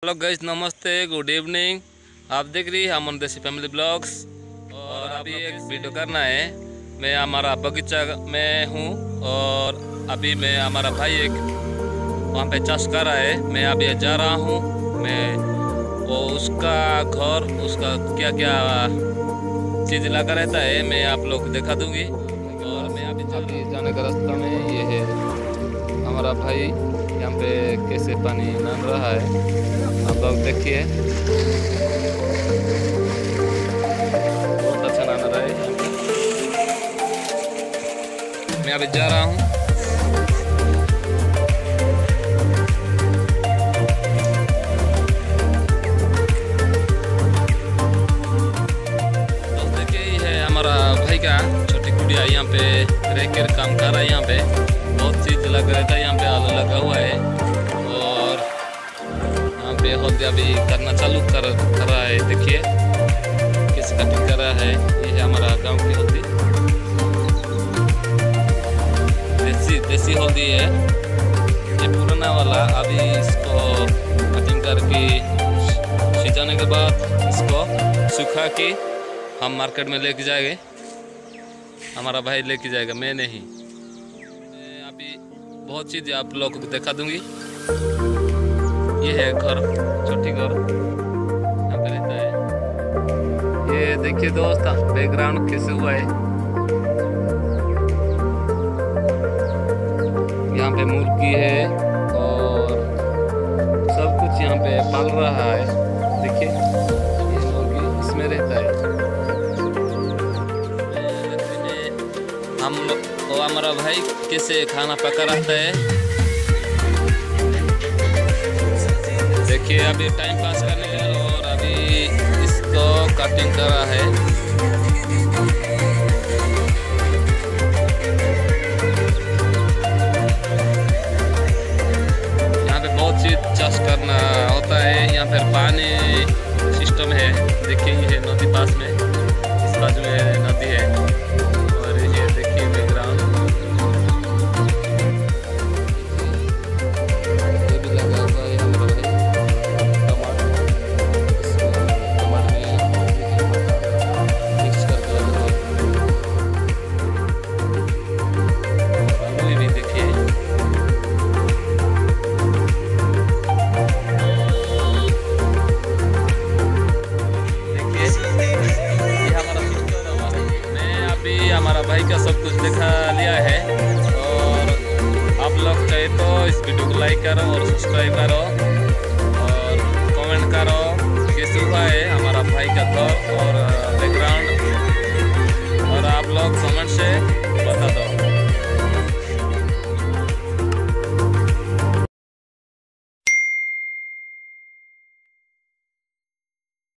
Hello guys, नमस्ते, good evening. आप देख रही है अमन देसी फैमिली ब्लॉग्स। और अभी एक वीडियो करना है। मैं हमारा बगीचा में हूँ और अभी मैं हमारा भाई एक वहाँ पे चाष कर रहा है। मैं अभी जा रहा हूँ। मैं वो उसका घर, उसका क्या क्या चीज़ लगा रहता है मैं आप लोग दिखा दूँगी। और मैं अभी जाने का रास्ता में ये है हमारा भाई, यहाँ पे कैसे पानी नाम रहा है आप लोग देखिए। बहुत अच्छा नाम रहा है यहाँ पे। मैं अभी जा रहा हूँ। तो देखिए ये है हमारा भाई का छोटी गुड़िया, यहाँ पे रह कर काम कर रहा है। यहाँ पे बहुत चीज लग रहा था। यहाँ पे आलू लगा हुआ है और यहाँ पे हल्दी अभी करना चालू कर रहा है। देखिए कैसे कटिंग कर रहा है। ये है हमारा गांव की हल्दी, देसी हल्दी है। ये पुराना वाला अभी इसको कटिंग करके सिंचाने के बाद इसको सुखा के हम मार्केट में लेके जाएंगे। हमारा भाई लेके जाएगा, मैं नहीं। अभी बहुत चीज़ आप लोगों को दिखा दूंगी। ये है घर, छोटी घर यहाँ पे रहता है। ये देखिए दोस्त, बैकग्राउंड कैसे हुआ है। यहाँ पे मुर्गी है और सब कुछ यहाँ पे पाल रहा है। देखिए ये मुर्गी इसमें रहता है। हम वो हमारा भाई कैसे खाना पका रहता है। देखिए अभी टाइम पास करने के लिए और अभी इसको कटिंग कर रहा है। यहाँ पे बहुत चीज चाष करना होता है। यहाँ पर पानी सिस्टम है। देखिए ये है नदी पास में।